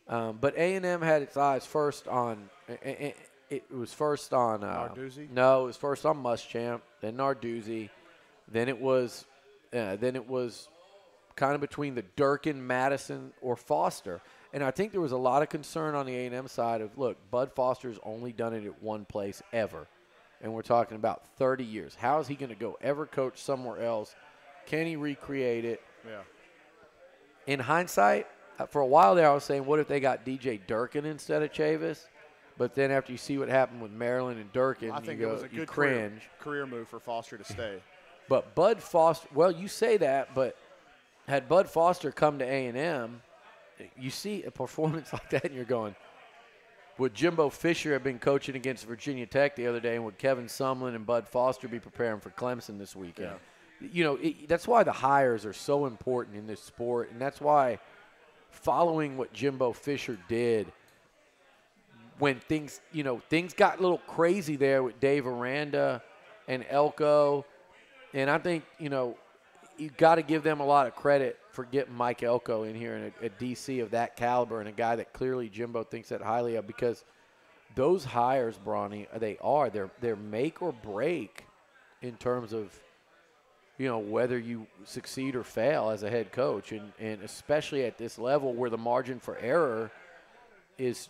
But A&M had its eyes first on it was first on Narduzzi? No, it was first on Muschamp, then Narduzzi. Then it was kind of between the Durkin, Madison, or Foster. And I think there was a lot of concern on the A&M side of, look, Bud Foster's only done it at one place ever. And we're talking about 30 years. How is he going to go ever coach somewhere else? Can he recreate it? Yeah. In hindsight, for a while there I was saying, what if they got DJ Durkin instead of Chavis? But then after you see what happened with Maryland and Durkin, I think you it was a good cringe. Career move for Foster to stay. But Bud Foster, well, you say that, but had Bud Foster come to A&M, you see a performance like that and you're going, would Jimbo Fisher have been coaching against Virginia Tech the other day, and would Kevin Sumlin and Bud Foster be preparing for Clemson this weekend? Yeah. That's why the hires are so important in this sport, and that's why following what Jimbo Fisher did when things got a little crazy there with Dave Aranda and Elko, and I think, you got to give them a lot of credit for getting Mike Elko in here and a DC of that caliber and a guy that clearly Jimbo thinks that highly of, because those hires, Bronny, they're make or break in terms of, whether you succeed or fail as a head coach, and especially at this level where the margin for error is,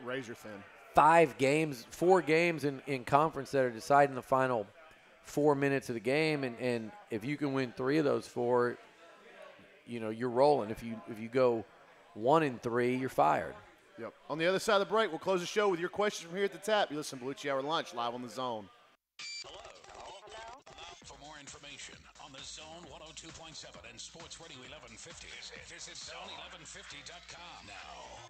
razor thin. 4 games in conference that are deciding the final 4 minutes of the game, and if you can win 3 of those 4, you're rolling. If you go 1-3, you're fired. Yep. On the other side of the break, we'll close the show with your questions from here at the Tap. You listen to Beliucci Hour Lunch live on the Zone. Hello. For more information on the Zone 102.7 and Sports Radio 1150, visit zone1150.com now.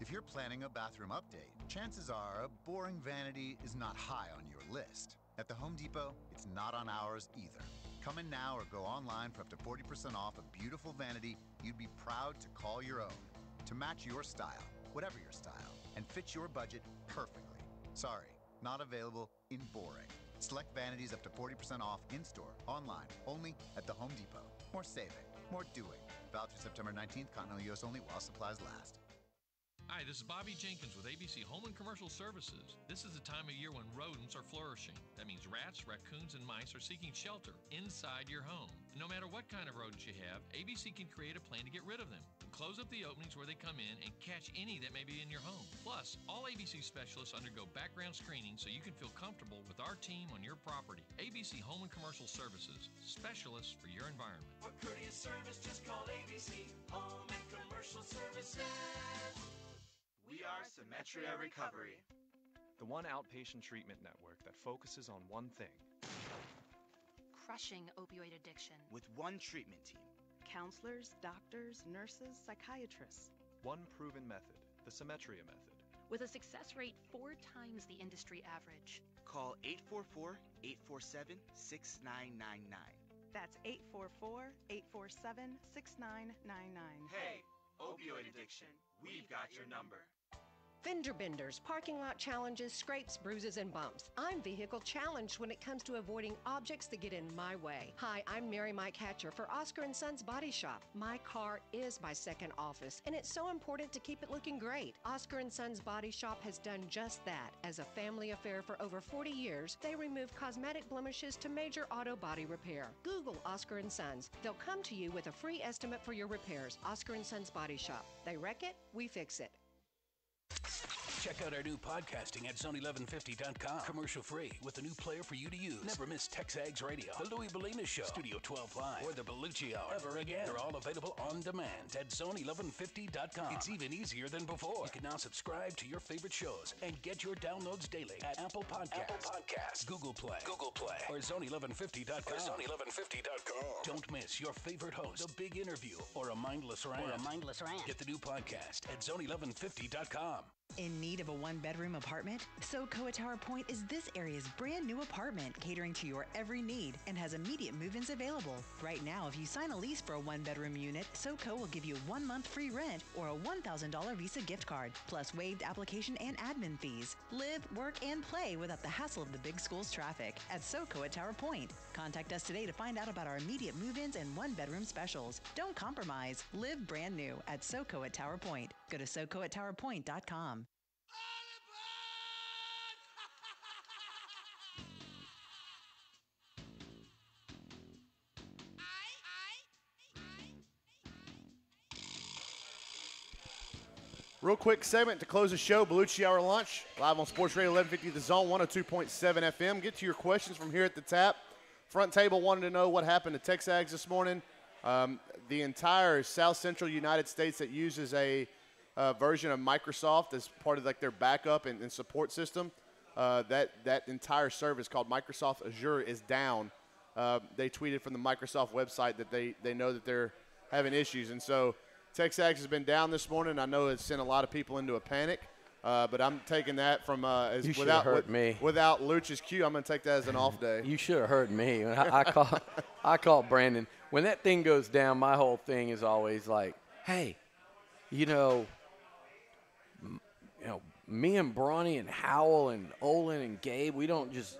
If you're planning a bathroom update, chances are a boring vanity is not high on your list. At the Home Depot, it's not on ours either. Come in now or go online for up to 40% off a beautiful vanity you'd be proud to call your own. To match your style, whatever your style, and fit your budget perfectly. Sorry, not available in boring. Select vanities up to 40% off in-store, online, only at the Home Depot. More saving, more doing. Valid through September 19th, continental U.S. only while supplies last. Hi, this is Bobby Jenkins with ABC Home and Commercial Services. This is the time of year when rodents are flourishing. That means rats, raccoons, and mice are seeking shelter inside your home. No matter what kind of rodents you have, ABC can create a plan to get rid of them. Close up the openings where they come in and catch any that may be in your home. Plus, all ABC specialists undergo background screening so you can feel comfortable with our team on your property. ABC Home and Commercial Services, specialists for your environment. For courteous service, just call ABC Home and Commercial Services. We are Symetria Recovery, the one outpatient treatment network that focuses on one thing: crushing opioid addiction. With one treatment team. Counselors, doctors, nurses, psychiatrists. One proven method, the Symetria method. With a success rate 4 times the industry average. Call 844-847-6999. That's 844-847-6999. Hey, opioid addiction, we've got your number. Fender benders, parking lot challenges, scrapes, bruises, and bumps. I'm vehicle challenged when it comes to avoiding objects that get in my way. Hi, I'm Mary Mike Hatcher for Oscar & Sons Body Shop. My car is my second office, and it's so important to keep it looking great. Oscar & Sons Body Shop has done just that. As a family affair for over 40 years, they remove cosmetic blemishes to major auto body repair. Google Oscar & Sons. They'll come to you with a free estimate for your repairs. Oscar & Sons Body Shop. They wreck it, we fix it. Check out our new podcasting at zone1150.com. Commercial free with a new player for you to use. Never miss Texags Radio, The Louis Beliucci Show, Studio 12 Live, or The Beliucci Hour. Ever again. They're all available on demand at zone1150.com. It's even easier than before. You can now subscribe to your favorite shows and get your downloads daily at Apple Podcasts, Google Play, or zone1150.com. Don't miss your favorite host, a big interview, or a mindless rant. Get the new podcast at zone1150.com. In need of a one-bedroom apartment? SoCo Tower Point is this area's brand new apartment, catering to your every need and has immediate move-ins available. Right now, if you sign a lease for a one-bedroom unit, SoCo will give you 1 month free rent or a $1,000 Visa gift card, plus waived application and admin fees. Live, work, and play without the hassle of the big school's traffic at SoCo at Tower Point. Contact us today to find out about our immediate move-ins and one-bedroom specials. Don't compromise. Live brand new at SoCo at Tower Point. Go to SoCoatTowerPoint.com. Real quick segment to close the show, Beliucci Hour Lunch, live on Sports Radio 1150 The Zone, 102.7 FM. Get to your questions from here at the tap. Front table wanted to know what happened to Texags this morning. The entire South Central United States that uses a version of Microsoft as part of like their backup and support system, that entire service called Microsoft Azure is down. They tweeted from the Microsoft website that they know that they're having issues. And so Texags has been down this morning. I know it's sent a lot of people into a panic, but I'm taking that from as you without me. Without Liucci's cue, I'm going to take that as an off day. You should have heard me. I call Brandon. When that thing goes down, my whole thing is always like, hey, you know, me and Bronny and Howell and Olin and Gabe, we don't just,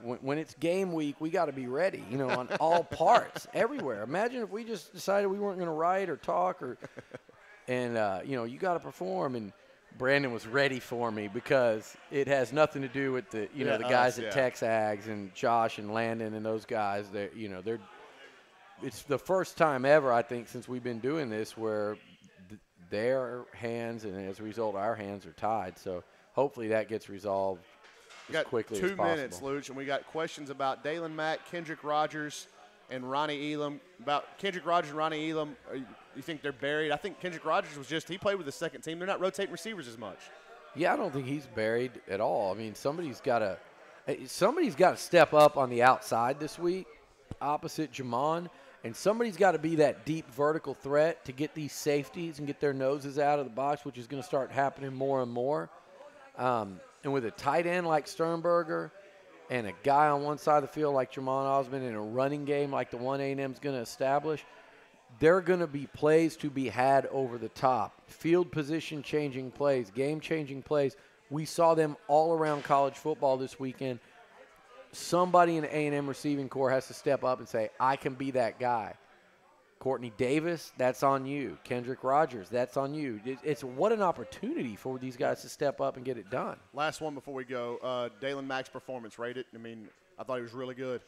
when it's game week, we got to be ready, on all parts, everywhere. Imagine if we just decided we weren't going to write or talk and you got to perform. And Brandon was ready for me because it has nothing to do with the guys at Texags and Josh and Landon and those guys. It's the first time ever, I think, since we've been doing this where their hands and as a result our hands are tied. So hopefully that gets resolved as quickly as possible. 2 minutes, Luch, and we got questions about Dalen Mack, Kendrick Rogers, and Ronnie Elam. About Kendrick Rogers and Ronnie Elam, you think they're buried? I think Kendrick Rogers he played with the second team. They're not rotating receivers as much. Yeah, I don't think he's buried at all. I mean, somebody's got to step up on the outside this week opposite Jamon. And somebody's got to be that deep vertical threat to get these safeties and get their noses out of the box, which is going to start happening more and more. And with a tight end like Sternberger and a guy on one side of the field like Jamon Osmond in a running game like the one A&M's going to establish, there are going to be plays to be had over the top. Field position changing plays, game changing plays. We saw them all around college football this weekend. Somebody in the A&M receiving corps has to step up and say, I can be that guy. Courtney Davis, that's on you. Kendrick Rogers, that's on you. It's what an opportunity for these guys to step up and get it done. Last one before we go. Dalen Mack's performance, rate it. I mean, I thought he was really good.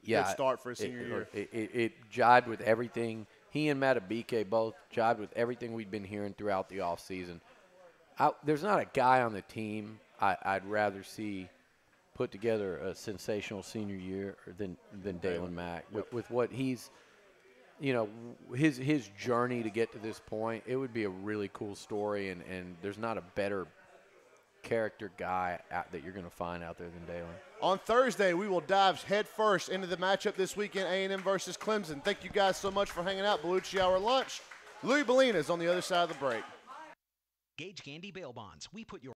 Yeah, good start for a senior year. It jibed with everything. He and Matabike both jibed with everything we'd been hearing throughout the offseason. There's not a guy on the team I'd rather see put together a sensational senior year than Dalen Mack. With what he's, his journey to get to this point, it would be a really cool story, and there's not a better character guy that you're going to find out there than Dalen. On Thursday, we will dive headfirst into the matchup this weekend, A&M versus Clemson. Thank you guys so much for hanging out. Beliucci Hour Lunch. Louis Bellina is on the other side of the break. Gage Candy Bail Bonds. We put your